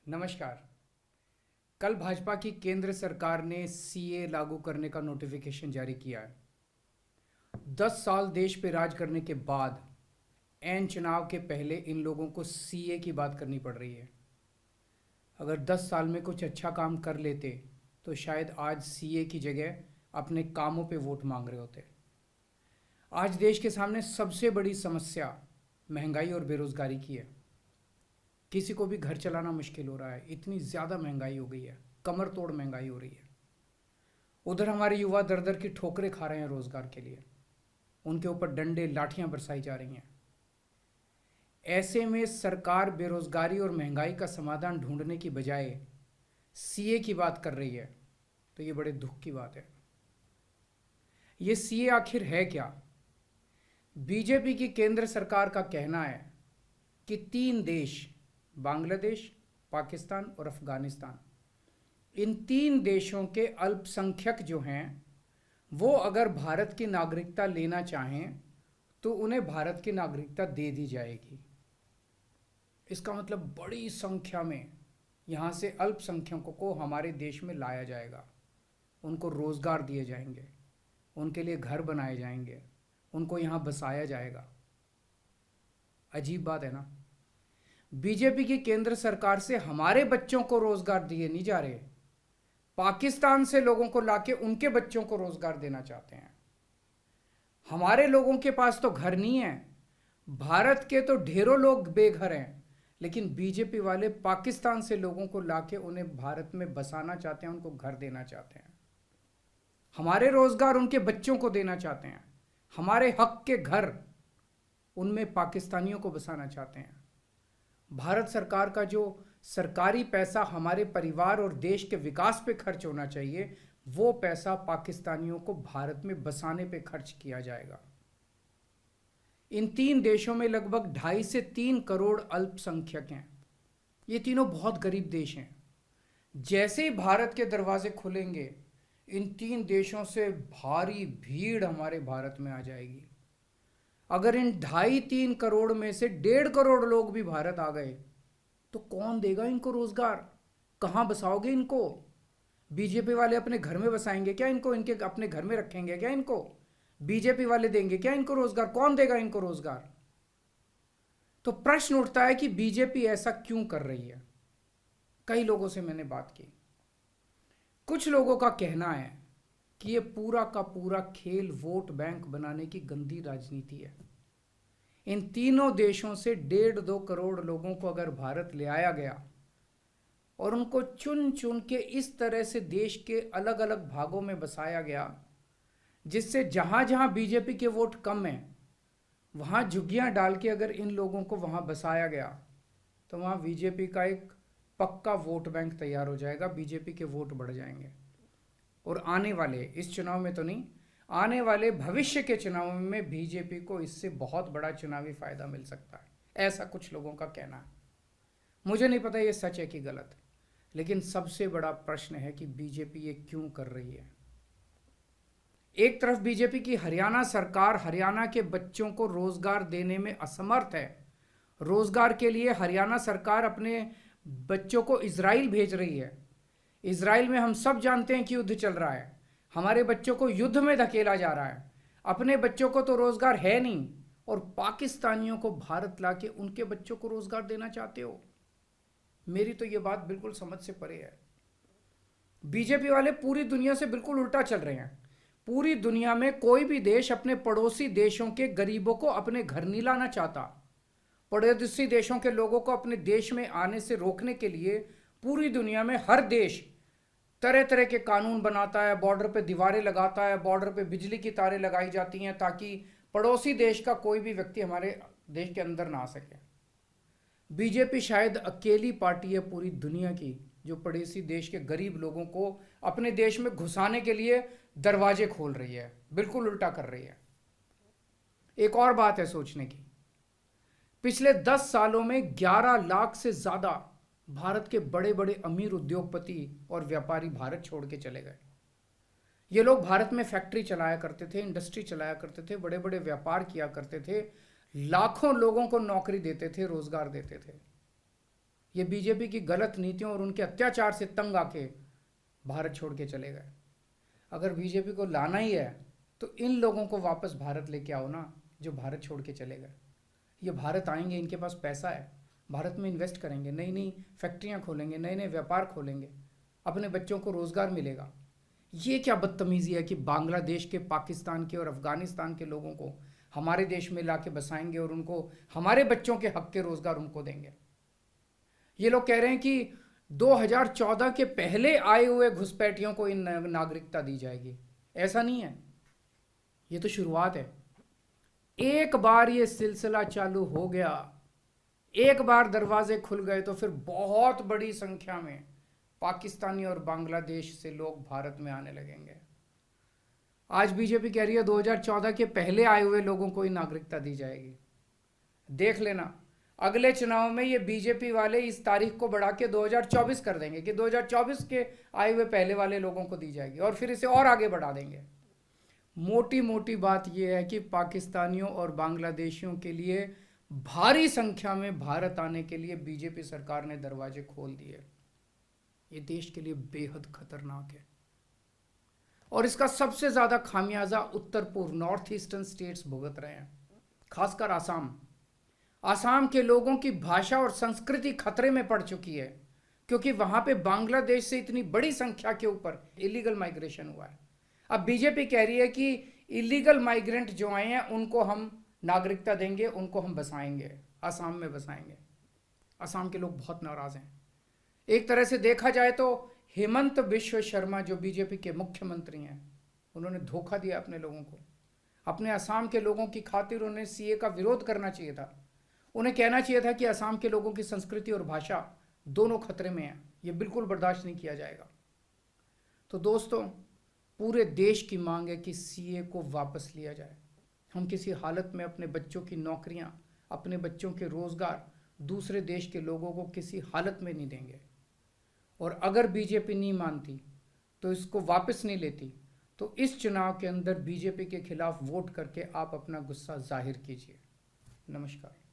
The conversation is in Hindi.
नमस्कार। कल भाजपा की केंद्र सरकार ने सीए लागू करने का नोटिफिकेशन जारी किया है। 10 साल देश पे राज करने के बाद एन चुनाव के पहले इन लोगों को सीए की बात करनी पड़ रही है। अगर 10 साल में कुछ अच्छा काम कर लेते तो शायद आज सीए की जगह अपने कामों पे वोट मांग रहे होते। आज देश के सामने सबसे बड़ी समस्या महंगाई और बेरोजगारी की है। किसी को भी घर चलाना मुश्किल हो रहा है, इतनी ज़्यादा महंगाई हो गई है, कमर तोड़ महंगाई हो रही है। उधर हमारे युवा दर दर की ठोकरें खा रहे हैं रोजगार के लिए, उनके ऊपर डंडे लाठियां बरसाई जा रही हैं। ऐसे में सरकार बेरोजगारी और महंगाई का समाधान ढूंढने की बजाय सीए की बात कर रही है, तो ये बड़े दुख की बात है। ये सीए आखिर है क्या? बीजेपी की केंद्र सरकार का कहना है कि 3 देश, बांग्लादेश, पाकिस्तान और अफगानिस्तान, इन 3 देशों के अल्पसंख्यक जो हैं वो अगर भारत की नागरिकता लेना चाहें तो उन्हें भारत की नागरिकता दे दी जाएगी। इसका मतलब बड़ी संख्या में यहाँ से अल्पसंख्यकों को हमारे देश में लाया जाएगा, उनको रोज़गार दिए जाएंगे, उनके लिए घर बनाए जाएंगे, उनको यहाँ बसाया जाएगा। अजीब बात है ना। बीजेपी की केंद्र सरकार से हमारे बच्चों को रोजगार दिए नहीं जा रहे, पाकिस्तान से लोगों को लाके उनके बच्चों को रोजगार देना चाहते हैं। हमारे लोगों के पास तो घर नहीं है, भारत के तो ढेरों लोग बेघर हैं, लेकिन बीजेपी वाले पाकिस्तान से लोगों को लाके उन्हें भारत में बसाना चाहते हैं, उनको घर देना चाहते हैं। हमारे रोजगार उनके बच्चों को देना चाहते हैं, हमारे हक के घर उनमें पाकिस्तानियों को बसाना चाहते हैं। भारत सरकार का जो सरकारी पैसा हमारे परिवार और देश के विकास पे खर्च होना चाहिए, वो पैसा पाकिस्तानियों को भारत में बसाने पे खर्च किया जाएगा। इन 3 देशों में लगभग 2.5 से 3 करोड़ अल्पसंख्यक हैं। ये तीनों बहुत गरीब देश हैं। जैसे ही भारत के दरवाजे खुलेंगे, इन 3 देशों से भारी भीड़ हमारे भारत में आ जाएगी। अगर इन 2.5-3 करोड़ में से 1.5 करोड़ लोग भी भारत आ गए तो कौन देगा इनको रोजगार? कहाँ बसाओगे इनको? बीजेपी वाले अपने घर में बसाएंगे क्या इनको? इनके अपने घर में रखेंगे क्या इनको? बीजेपी वाले देंगे क्या इनको रोजगार? कौन देगा इनको रोजगार? तो प्रश्न उठता है कि बीजेपी ऐसा क्यों कर रही है। कई लोगों से मैंने बात की, कुछ लोगों का कहना है कि ये पूरा का पूरा खेल वोट बैंक बनाने की गंदी राजनीति है। इन तीनों देशों से 1.5-2 करोड़ लोगों को अगर भारत ले आया गया और उनको चुन चुन के इस तरह से देश के अलग अलग भागों में बसाया गया, जिससे जहां जहां बीजेपी के वोट कम हैं वहां झुग्गियां डाल के अगर इन लोगों को वहां बसाया गया तो वहां बीजेपी का एक पक्का वोट बैंक तैयार हो जाएगा, बीजेपी के वोट बढ़ जाएंगे। और आने वाले इस चुनाव में तो नहीं, आने वाले भविष्य के चुनाव में बीजेपी को इससे बहुत बड़ा चुनावी फायदा मिल सकता है, ऐसा कुछ लोगों का कहना है। मुझे नहीं पता ये सच है कि गलत, लेकिन सबसे बड़ा प्रश्न है कि बीजेपी ये क्यों कर रही है। एक तरफ बीजेपी की हरियाणा सरकार हरियाणा के बच्चों को रोजगार देने में असमर्थ है। रोजगार के लिए हरियाणा सरकार अपने बच्चों को इजराइल भेज रही है। इजराइल में हम सब जानते हैं कि युद्ध चल रहा है, हमारे बच्चों को युद्ध में धकेला जा रहा है। अपने बच्चों को तो रोजगार है नहीं और पाकिस्तानियों को भारत लाके उनके बच्चों को रोजगार देना चाहते हो। मेरी तो ये बात बिल्कुल समझ से परे है। बीजेपी वाले पूरी दुनिया से बिल्कुल उल्टा चल रहे हैं। पूरी दुनिया में कोई भी देश अपने पड़ोसी देशों के गरीबों को अपने घर नहीं लाना चाहता। पड़ोसी देशों के लोगों को अपने देश में आने से रोकने के लिए पूरी दुनिया में हर देश तरह तरह के कानून बनाता है, बॉर्डर पे दीवारें लगाता है, बॉर्डर पे बिजली की तारें लगाई जाती हैं ताकि पड़ोसी देश का कोई भी व्यक्ति हमारे देश के अंदर ना आ सके। बीजेपी शायद अकेली पार्टी है पूरी दुनिया की जो पड़ोसी देश के गरीब लोगों को अपने देश में घुसाने के लिए दरवाजे खोल रही है, बिल्कुल उल्टा कर रही है। एक और बात है सोचने की, पिछले 10 सालों में 11 लाख से ज्यादा भारत के बड़े बड़े अमीर उद्योगपति और व्यापारी भारत छोड़ के चले गए। ये लोग भारत में फैक्ट्री चलाया करते थे, इंडस्ट्री चलाया करते थे, बड़े बड़े व्यापार किया करते थे, लाखों लोगों को नौकरी देते थे, रोजगार देते थे। ये बीजेपी की गलत नीतियों और उनके अत्याचार से तंग आके भारत छोड़ के चले गए। अगर बीजेपी को लाना ही है तो इन लोगों को वापस भारत लेके आओ ना, जो भारत छोड़ के चले गए। ये भारत आएंगे, इनके पास पैसा है, भारत में इन्वेस्ट करेंगे, नई नई फैक्ट्रियां खोलेंगे, नए नए व्यापार खोलेंगे, अपने बच्चों को रोजगार मिलेगा। ये क्या बदतमीजी है कि बांग्लादेश के, पाकिस्तान के और अफगानिस्तान के लोगों को हमारे देश में लाके बसाएंगे और उनको हमारे बच्चों के हक के रोजगार उनको देंगे। ये लोग कह रहे हैं कि 2014 के पहले आए हुए घुसपैठियों को इन नागरिकता दी जाएगी। ऐसा नहीं है, ये तो शुरुआत है। एक बार ये सिलसिला चालू हो गया, एक बार दरवाजे खुल गए तो फिर बहुत बड़ी संख्या में पाकिस्तानी और बांग्लादेश से लोग भारत में आने लगेंगे। आज बीजेपी कह रही है 2014 के पहले आए हुए लोगों को ही नागरिकता दी जाएगी। देख लेना, अगले चुनाव में ये बीजेपी वाले इस तारीख को बढ़ा के 2024 कर देंगे कि 2024 के आए हुए पहले वाले लोगों को दी जाएगी, और फिर इसे और आगे बढ़ा देंगे। मोटी मोटी बात यह है कि पाकिस्तानियों और बांग्लादेशियों के लिए भारी संख्या में भारत आने के लिए बीजेपी सरकार ने दरवाजे खोल दिए। ये देश के लिए बेहद खतरनाक है, और इसका सबसे ज्यादा खामियाजा उत्तर पूर्व, नॉर्थ ईस्टर्न स्टेट्स भुगत रहे हैं, खासकर आसाम। आसाम के लोगों की भाषा और संस्कृति खतरे में पड़ चुकी है, क्योंकि वहां पे बांग्लादेश से इतनी बड़ी संख्या के ऊपर इलीगल माइग्रेशन हुआ है। अब बीजेपी कह रही है कि इलीगल माइग्रेंट जो आए हैं उनको हम नागरिकता देंगे, उनको हम बसाएंगे, आसाम में बसाएंगे। आसाम के लोग बहुत नाराज हैं। एक तरह से देखा जाए तो हेमंत बिश्व शर्मा जो बीजेपी के मुख्यमंत्री हैं, उन्होंने धोखा दिया अपने लोगों को। अपने असम के लोगों की खातिर उन्हें सीए का विरोध करना चाहिए था। उन्हें कहना चाहिए था कि असम के लोगों की संस्कृति और भाषा दोनों खतरे में है, ये बिल्कुल बर्दाश्त नहीं किया जाएगा। तो दोस्तों, पूरे देश की मांग है कि सीए को वापस लिया जाए। हम किसी हालत में अपने बच्चों की नौकरियां, अपने बच्चों के रोजगार दूसरे देश के लोगों को किसी हालत में नहीं देंगे। और अगर बीजेपी नहीं मानती, तो इसको वापस नहीं लेती, तो इस चुनाव के अंदर बीजेपी के खिलाफ वोट करके आप अपना गुस्सा जाहिर कीजिए। नमस्कार।